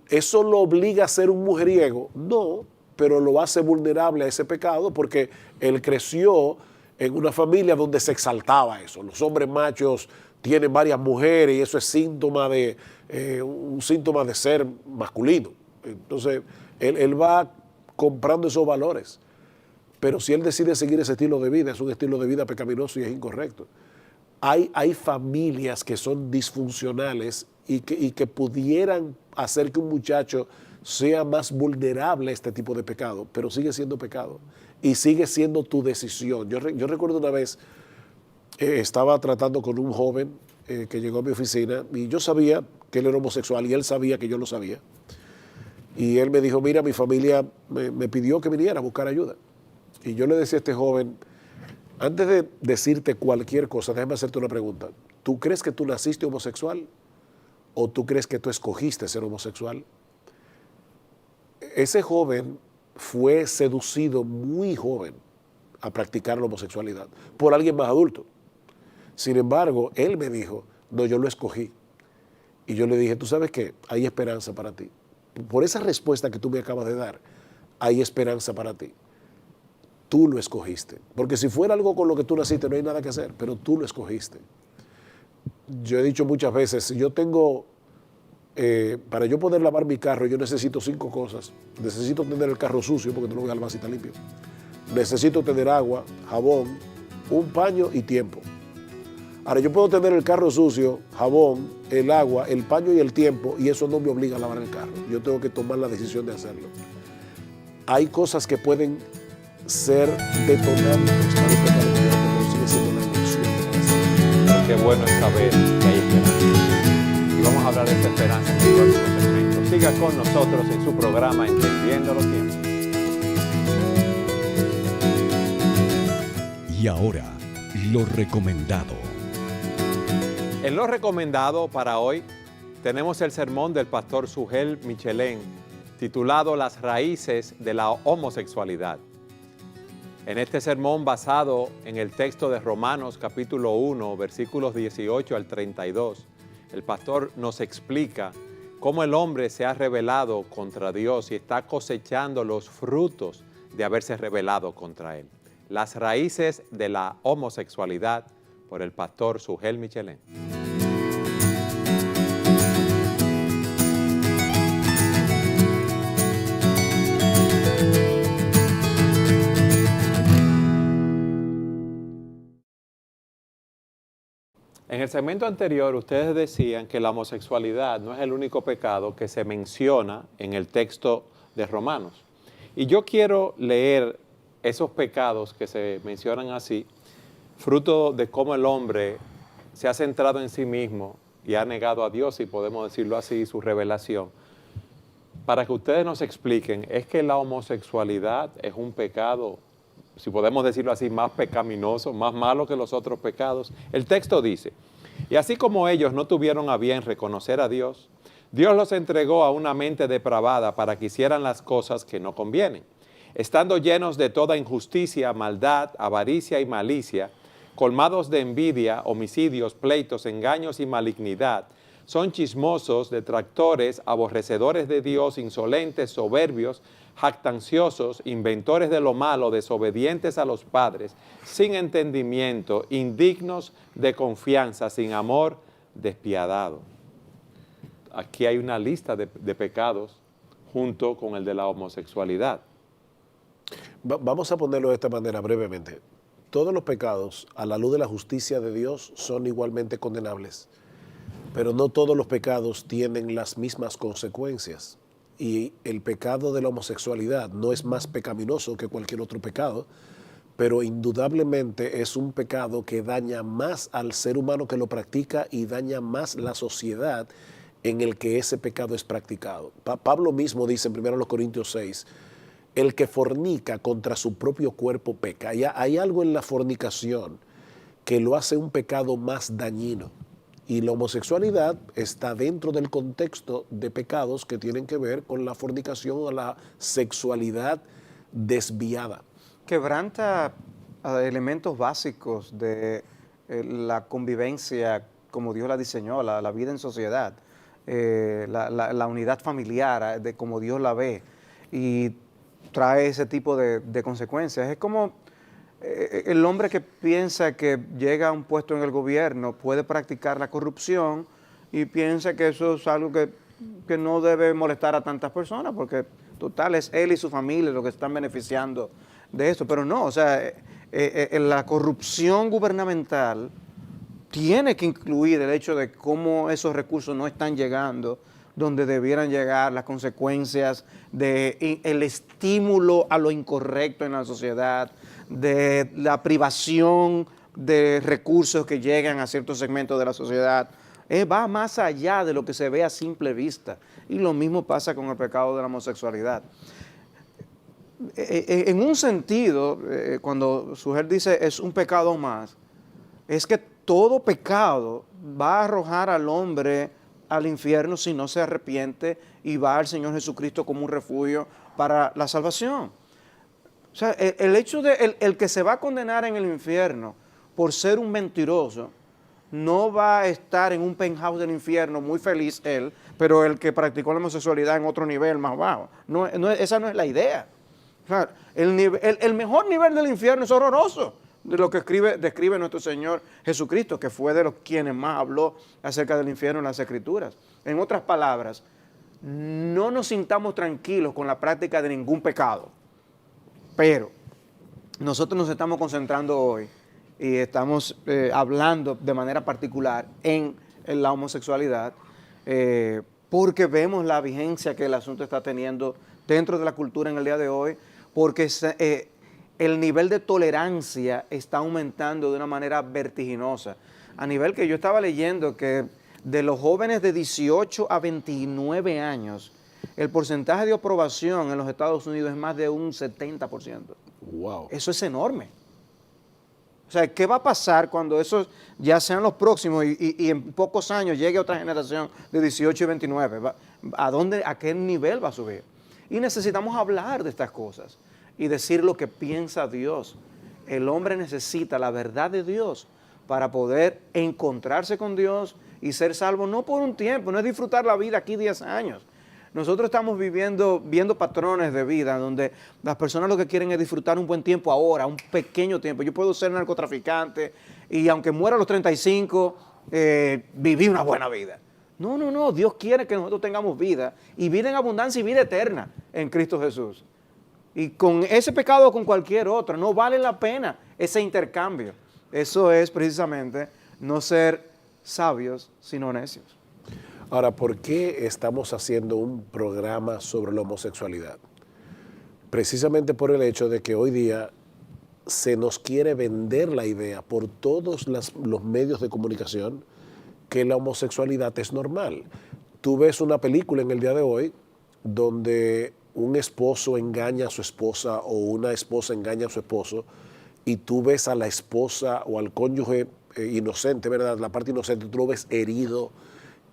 ¿Eso lo obliga a ser un mujeriego? No, pero lo hace vulnerable a ese pecado porque él creció en una familia donde se exaltaba eso. Los hombres machos tienen varias mujeres y eso es un síntoma de ser masculino. Entonces, él va comprando esos valores. Pero si él decide seguir ese estilo de vida, es un estilo de vida pecaminoso y es incorrecto. Hay familias que son disfuncionales y que pudieran hacer que un muchacho sea más vulnerable a este tipo de pecado, pero sigue siendo pecado y sigue siendo tu decisión. Yo recuerdo una vez, estaba tratando con un joven que llegó a mi oficina y yo sabía que él era homosexual y él sabía que yo lo sabía. Y él me dijo, mira, mi familia me pidió que viniera a buscar ayuda. Y yo le decía a este joven, antes de decirte cualquier cosa, déjame hacerte una pregunta. ¿Tú crees que tú naciste homosexual o tú crees que tú escogiste ser homosexual? Ese joven fue seducido muy joven a practicar la homosexualidad por alguien más adulto. Sin embargo, él me dijo, no, yo lo escogí. Y yo le dije, tú sabes qué, hay esperanza para ti. Por esa respuesta que tú me acabas de dar, hay esperanza para ti. Tú lo escogiste. Porque si fuera algo con lo que tú naciste, no hay nada que hacer, pero tú lo escogiste. Yo he dicho muchas veces, si yo tengo, para yo poder lavar mi carro, yo necesito 5 cosas. Necesito tener el carro sucio, porque no lo voy a lavar si está limpio. Necesito tener agua, jabón, un paño y tiempo. Ahora, yo puedo tener el carro sucio, jabón, el agua, el paño y el tiempo, y eso no me obliga a lavar el carro. Yo tengo que tomar la decisión de hacerlo. Hay cosas que pueden ser detonantes para el pecado, pero sigue siendo la elección de hacerlo. Qué bueno es saber que hay esperanza. Y vamos a hablar de esta esperanza en el próximo segmento. Siga con nosotros en su programa Entendiendo los Tiempos. Y ahora, lo recomendado. En lo recomendado para hoy tenemos el sermón del pastor Sugel Michelén titulado Las raíces de la homosexualidad. En este sermón basado en el texto de Romanos capítulo 1 versículos 18 al 32, el pastor nos explica cómo el hombre se ha rebelado contra Dios y está cosechando los frutos de haberse rebelado contra Él. Las raíces de la homosexualidad por el pastor Sugel Michelén. En el segmento anterior ustedes decían que la homosexualidad no es el único pecado que se menciona en el texto de Romanos. Y yo quiero leer esos pecados que se mencionan así, fruto de cómo el hombre se ha centrado en sí mismo y ha negado a Dios, si podemos decirlo así, su revelación, para que ustedes nos expliquen, ¿es que la homosexualidad es un pecado, si podemos decirlo así, más pecaminoso, más malo que los otros pecados? El texto dice, y así como ellos no tuvieron a bien reconocer a Dios, Dios los entregó a una mente depravada para que hicieran las cosas que no convienen. Estando llenos de toda injusticia, maldad, avaricia y malicia, colmados de envidia, homicidios, pleitos, engaños y malignidad, son chismosos, detractores, aborrecedores de Dios, insolentes, soberbios, jactanciosos, inventores de lo malo, desobedientes a los padres, sin entendimiento, indignos de confianza, sin amor, despiadado. Aquí hay una lista de pecados junto con el de la homosexualidad. Vamos a ponerlo de esta manera brevemente. Todos los pecados, a la luz de la justicia de Dios, son igualmente condenables, pero no todos los pecados tienen las mismas consecuencias. Y el pecado de la homosexualidad no es más pecaminoso que cualquier otro pecado, pero indudablemente es un pecado que daña más al ser humano que lo practica y daña más la sociedad en el que ese pecado es practicado. Pablo mismo dice en 1 Corintios 6, el que fornica contra su propio cuerpo peca. Hay algo en la fornicación que lo hace un pecado más dañino. Y la homosexualidad está dentro del contexto de pecados que tienen que ver con la fornicación o la sexualidad desviada. Quebranta elementos básicos de la convivencia como Dios la diseñó, la vida en sociedad, la unidad familiar, de como Dios la ve, y trae ese tipo de consecuencias. Es como el hombre que piensa que llega a un puesto en el gobierno puede practicar la corrupción y piensa que eso es algo que no debe molestar a tantas personas, porque total es él y su familia los que están beneficiando de eso. Pero no, o sea, la corrupción gubernamental tiene que incluir el hecho de cómo esos recursos no están llegando donde debieran llegar, las consecuencias del estímulo a lo incorrecto en la sociedad, de la privación de recursos que llegan a ciertos segmentos de la sociedad. Va más allá de lo que se ve a simple vista. Y lo mismo pasa con el pecado de la homosexualidad. En un sentido, cuando Sugel dice es un pecado más, es que todo pecado va a arrojar al hombre al infierno si no se arrepiente y va al Señor Jesucristo como un refugio para la salvación. O sea, el hecho de el que se va a condenar en el infierno por ser un mentiroso no va a estar en un penthouse del infierno muy feliz él, pero el que practicó la homosexualidad en otro nivel más bajo. Esa no es la idea. O sea, el mejor nivel del infierno es horroroso, de lo que describe nuestro Señor Jesucristo, que fue de los quienes más habló acerca del infierno en las Escrituras. En otras palabras, no nos sintamos tranquilos con la práctica de ningún pecado, pero nosotros nos estamos concentrando hoy y estamos hablando de manera particular en la homosexualidad, porque vemos la vigencia que el asunto está teniendo dentro de la cultura en el día de hoy, porque el nivel de tolerancia está aumentando de una manera vertiginosa, a nivel que yo estaba leyendo que de los jóvenes de 18 a 29 años, el porcentaje de aprobación en los Estados Unidos es más de un 70%. Wow. Eso es enorme. O sea, ¿qué va a pasar cuando esos ya sean los próximos y en pocos años llegue otra generación de 18 y 29? ¿A qué nivel va a subir? Y necesitamos hablar de estas cosas y decir lo que piensa Dios. El hombre necesita la verdad de Dios para poder encontrarse con Dios y ser salvo, no por un tiempo, no es disfrutar la vida aquí 10 años. Nosotros estamos viendo patrones de vida donde las personas lo que quieren es disfrutar un buen tiempo ahora, un pequeño tiempo. Yo puedo ser narcotraficante y aunque muera a los 35, viví una buena vida. No, Dios quiere que nosotros tengamos vida, y vida en abundancia y vida eterna en Cristo Jesús. Y con ese pecado o con cualquier otro, no vale la pena ese intercambio. Eso es precisamente no ser sabios, sino necios. Ahora, ¿por qué estamos haciendo un programa sobre la homosexualidad? Precisamente por el hecho de que hoy día se nos quiere vender la idea por todos los medios de comunicación que la homosexualidad es normal. Tú ves una película en el día de hoy donde un esposo engaña a su esposa o una esposa engaña a su esposo, y tú ves a la esposa o al cónyuge inocente, ¿verdad? La parte inocente, tú lo ves herido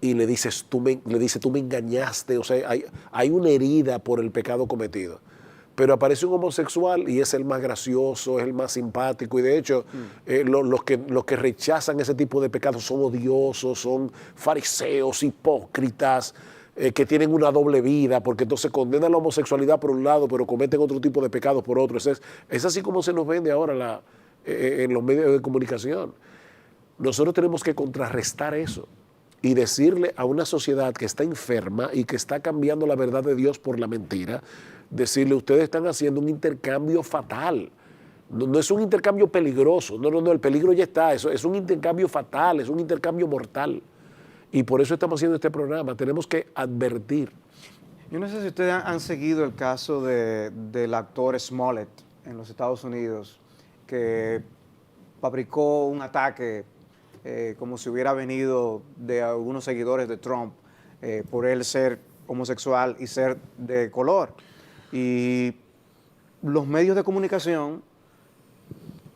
y le dices, tú me engañaste. O sea, hay una herida por el pecado cometido. Pero aparece un homosexual y es el más gracioso, es el más simpático, y de hecho los que rechazan ese tipo de pecados son odiosos, son fariseos, hipócritas, que tienen una doble vida, porque entonces condenan la homosexualidad por un lado, pero cometen otro tipo de pecados por otro. Es así como se nos vende ahora en los medios de comunicación. Nosotros tenemos que contrarrestar eso y decirle a una sociedad que está enferma y que está cambiando la verdad de Dios por la mentira, decirle, ustedes están haciendo un intercambio fatal. No es un intercambio peligroso, no, el peligro ya está, eso es un intercambio fatal, es un intercambio mortal. Y por eso estamos haciendo este programa, tenemos que advertir. Yo no sé si ustedes han seguido el caso del actor Smollett en los Estados Unidos, que fabricó un ataque como si hubiera venido de algunos seguidores de Trump por él ser homosexual y ser de color. Y los medios de comunicación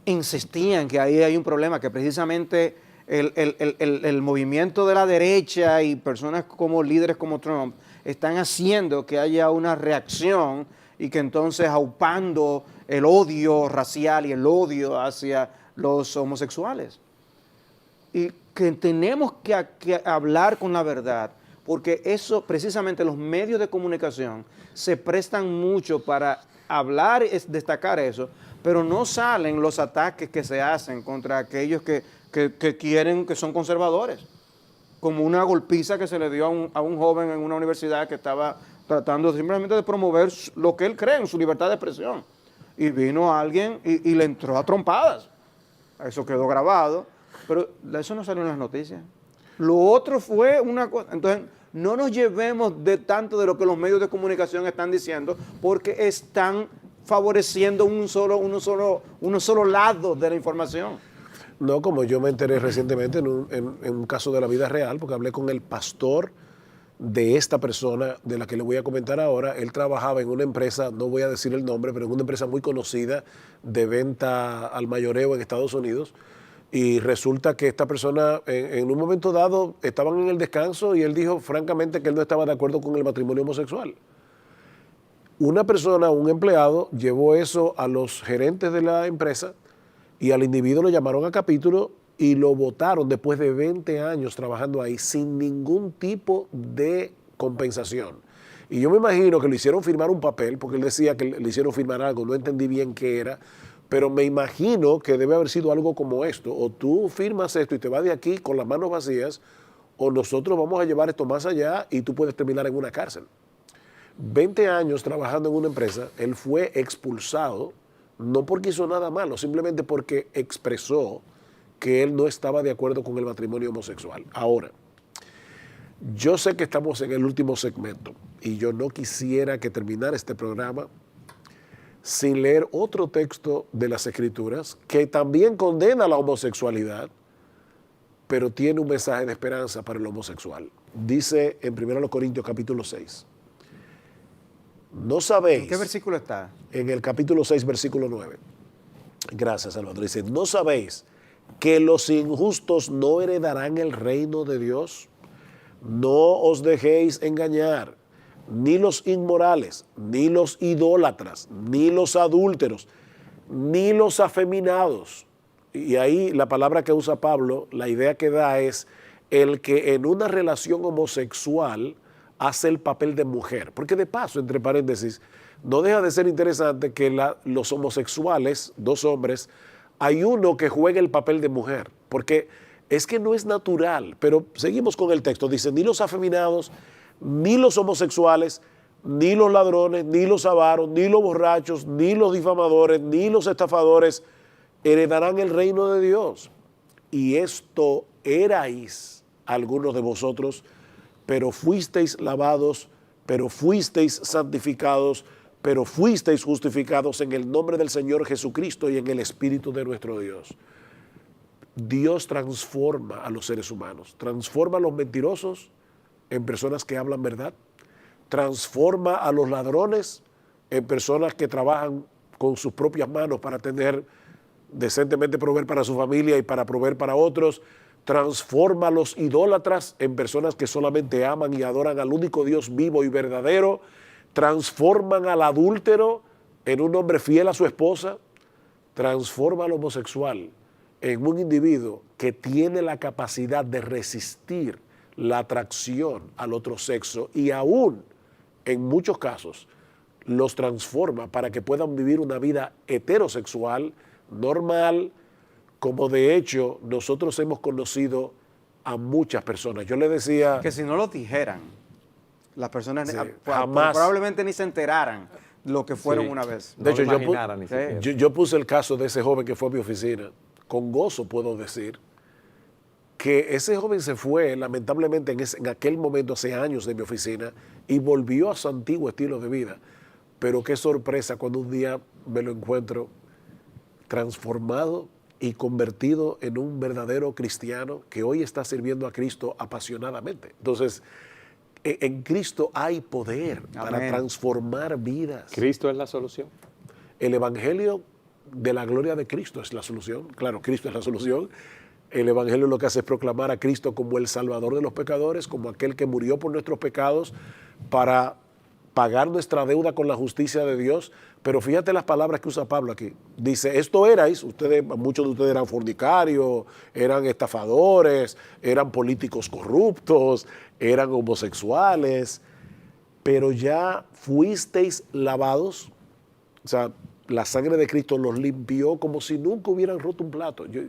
insistían que ahí hay un problema, que precisamente el movimiento de la derecha y personas como líderes como Trump están haciendo que haya una reacción, y que entonces aupando el odio racial y el odio hacia los homosexuales. Y que tenemos que hablar con la verdad, porque eso, precisamente los medios de comunicación se prestan mucho para hablar, destacar eso, pero no salen los ataques que se hacen contra aquellos que quieren, que son conservadores, como una golpiza que se le dio a un joven en una universidad que estaba tratando simplemente de promover lo que él cree en su libertad de expresión, y vino alguien y le entró a trompadas. Eso quedó grabado, pero eso no salió en las noticias. Lo otro fue una cosa. Entonces, no nos llevemos tanto de lo que los medios de comunicación están diciendo, porque están favoreciendo uno solo lado de la información. No, como yo me enteré recientemente en un caso de la vida real, porque hablé con el pastor de esta persona de la que le voy a comentar ahora. Él trabajaba en una empresa, no voy a decir el nombre, pero en una empresa muy conocida de venta al mayoreo en Estados Unidos. Y resulta que esta persona, en un momento dado, estaban en el descanso y él dijo francamente que él no estaba de acuerdo con el matrimonio homosexual. Una persona, un empleado, llevó eso a los gerentes de la empresa y al individuo lo llamaron a capítulo y lo votaron después de 20 años trabajando ahí sin ningún tipo de compensación. Y yo me imagino que le hicieron firmar un papel, porque él decía que le hicieron firmar algo, no entendí bien qué era, pero me imagino que debe haber sido algo como esto: o tú firmas esto y te vas de aquí con las manos vacías, o nosotros vamos a llevar esto más allá y tú puedes terminar en una cárcel. 20 años trabajando en una empresa, él fue expulsado, no porque hizo nada malo, simplemente porque expresó que él no estaba de acuerdo con el matrimonio homosexual. Ahora, yo sé que estamos en el último segmento y yo no quisiera que terminara este programa sin leer otro texto de las Escrituras que también condena la homosexualidad, pero tiene un mensaje de esperanza para el homosexual. Dice en 1 Corintios capítulo 6. ¿No sabéis? ¿En qué versículo está? En el capítulo 6, versículo 9. Gracias, Salvador. Dice: ¿no sabéis que los injustos no heredarán el reino de Dios? No os dejéis engañar, ni los inmorales, ni los idólatras, ni los adúlteros, ni los afeminados. Y ahí la palabra que usa Pablo, la idea que da es el que en una relación homosexual hace el papel de mujer. Porque de paso, entre paréntesis, no deja de ser interesante que los homosexuales, dos hombres, hay uno que juega el papel de mujer. Porque es que no es natural. Pero seguimos con el texto. Dice: ni los afeminados, ni los homosexuales, ni los ladrones, ni los avaros, ni los borrachos, ni los difamadores, ni los estafadores heredarán el reino de Dios. Y esto erais algunos de vosotros, pero fuisteis lavados, pero fuisteis santificados, pero fuisteis justificados en el nombre del Señor Jesucristo y en el Espíritu de nuestro Dios. Dios transforma a los seres humanos, transforma a los mentirosos en personas que hablan verdad, transforma a los ladrones en personas que trabajan con sus propias manos para tener decentemente, proveer para su familia y para proveer para otros, transforma a los idólatras en personas que solamente aman y adoran al único Dios vivo y verdadero, transforman al adúltero en un hombre fiel a su esposa, transforma al homosexual en un individuo que tiene la capacidad de resistir la atracción al otro sexo y aún, en muchos casos, los transforma para que puedan vivir una vida heterosexual, normal, como de hecho nosotros hemos conocido a muchas personas. Yo le decía que si no lo dijeran, las personas sí, jamás, probablemente ni se enteraran lo que fueron sí, una vez. De hecho, yo puse el caso de ese joven que fue a mi oficina. Con gozo puedo decir que ese joven se fue, lamentablemente, en aquel momento, hace años, de mi oficina, y volvió a su antiguo estilo de vida. Pero qué sorpresa cuando un día me lo encuentro transformado y convertido en un verdadero cristiano que hoy está sirviendo a Cristo apasionadamente. Entonces, en Cristo hay poder para transformar vidas. ¿Cristo es la solución? El Evangelio de la gloria de Cristo es la solución. Claro, Cristo es la solución. El Evangelio lo que hace es proclamar a Cristo como el Salvador de los pecadores, como aquel que murió por nuestros pecados para pagar nuestra deuda con la justicia de Dios. Pero fíjate las palabras que usa Pablo aquí. Dice: esto erais, muchos de ustedes eran fornicarios, eran estafadores, eran políticos corruptos, eran homosexuales, pero ya fuisteis lavados. O sea, la sangre de Cristo los limpió como si nunca hubieran roto un plato. Yo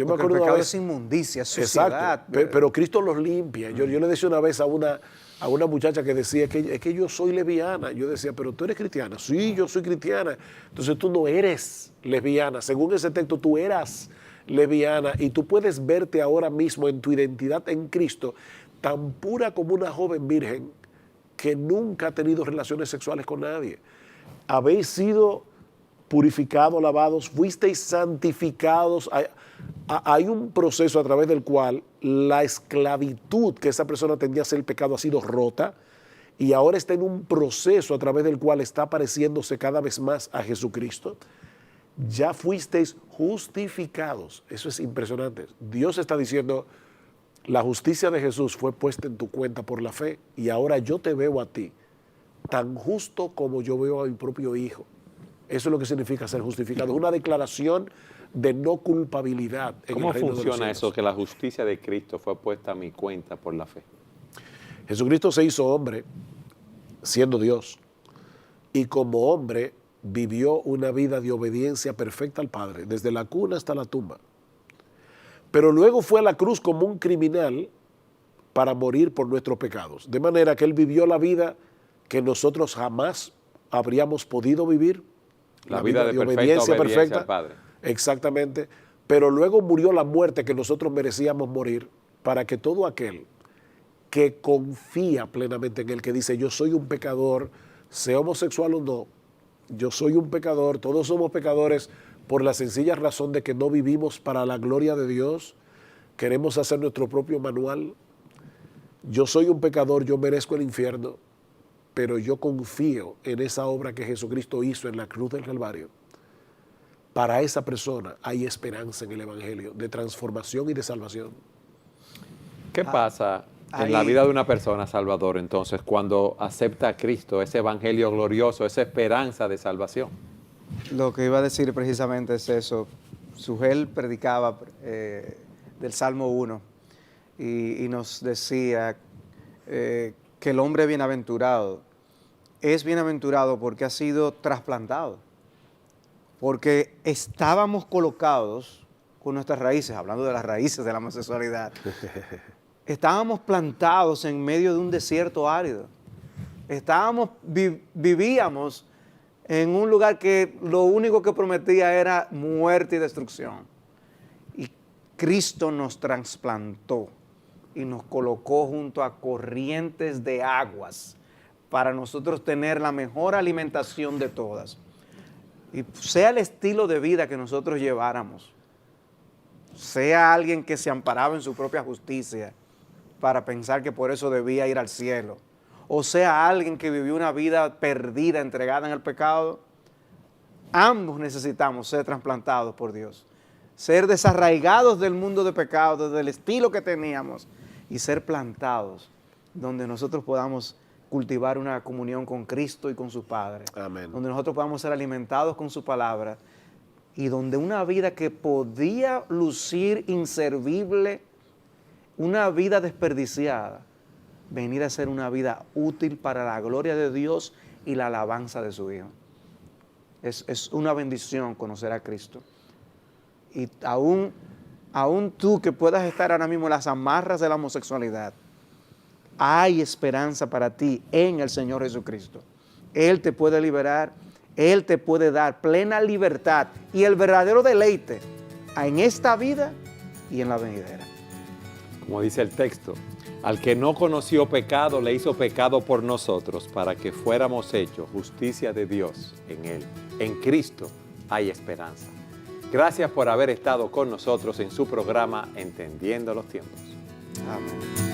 me acuerdo el pecado una vez, es inmundicia, es suciedad. Exacto, pero Cristo los limpia. Yo le decía una vez a una muchacha que decía que es que yo soy lesbiana. Yo decía: pero tú eres cristiana. Sí, yo soy cristiana. Entonces tú no eres lesbiana. Según ese texto, tú eras lesbiana y tú puedes verte ahora mismo en tu identidad en Cristo tan pura como una joven virgen que nunca ha tenido relaciones sexuales con nadie. Habéis sido purificados, lavados, fuisteis santificados. Hay un proceso a través del cual la esclavitud que esa persona tendía a hacer el pecado ha sido rota y ahora está en un proceso a través del cual está pareciéndose cada vez más a Jesucristo. Ya fuisteis justificados. Eso es impresionante. Dios está diciendo: la justicia de Jesús fue puesta en tu cuenta por la fe y ahora yo te veo a ti tan justo como yo veo a mi propio hijo. Eso es lo que significa ser justificado. Es una declaración de no culpabilidad en ¿Cómo el reino de los funciona cielos. eso, que la justicia de Cristo fue puesta a mi cuenta por la fe? Jesucristo se hizo hombre siendo Dios y como hombre vivió una vida de obediencia perfecta al Padre, desde la cuna hasta la tumba. Pero luego fue a la cruz como un criminal para morir por nuestros pecados. De manera que Él vivió la vida que nosotros jamás habríamos podido vivir. La vida de perfecta obediencia al Padre. Exactamente. Pero luego murió la muerte que nosotros merecíamos morir para que todo aquel que confía plenamente en Él, que dice, yo soy un pecador, sea homosexual o no, yo soy un pecador, todos somos pecadores por la sencilla razón de que no vivimos para la gloria de Dios, queremos hacer nuestro propio manual. Yo soy un pecador, yo merezco el infierno, pero yo confío en esa obra que Jesucristo hizo en la cruz del Calvario. Para esa persona hay esperanza en el Evangelio de transformación y de salvación. ¿Qué pasa en la vida de una persona, Salvador, entonces, cuando acepta a Cristo, ese evangelio glorioso, esa esperanza de salvación? Lo que iba a decir precisamente es eso. Sugel predicaba del Salmo 1 y nos decía que el hombre bienaventurado es bienaventurado porque ha sido trasplantado, porque estábamos colocados con nuestras raíces, hablando de las raíces de la homosexualidad, estábamos plantados en medio de un desierto árido, vivíamos en un lugar que lo único que prometía era muerte y destrucción. Y Cristo nos trasplantó y nos colocó junto a corrientes de aguas para nosotros tener la mejor alimentación de todas. Y sea el estilo de vida que nosotros lleváramos, sea alguien que se amparaba en su propia justicia para pensar que por eso debía ir al cielo, o sea alguien que vivió una vida perdida, entregada en el pecado, ambos necesitamos ser trasplantados por Dios, ser desarraigados del mundo de pecado, del estilo que teníamos, y ser plantados donde nosotros podamos cultivar una comunión con Cristo y con su Padre. Amén. Donde nosotros podamos ser alimentados con su palabra y donde una vida que podía lucir inservible, una vida desperdiciada, venir a ser una vida útil para la gloria de Dios y la alabanza de su Hijo. Es una bendición conocer a Cristo. Y aún tú que puedas estar ahora mismo en las amarras de la homosexualidad, hay esperanza para ti en el Señor Jesucristo. Él te puede liberar, Él te puede dar plena libertad y el verdadero deleite en esta vida y en la venidera. Como dice el texto, al que no conoció pecado, le hizo pecado por nosotros, para que fuéramos hechos justicia de Dios en Él. En Cristo hay esperanza. Gracias por haber estado con nosotros en su programa Entendiendo los Tiempos. Amén.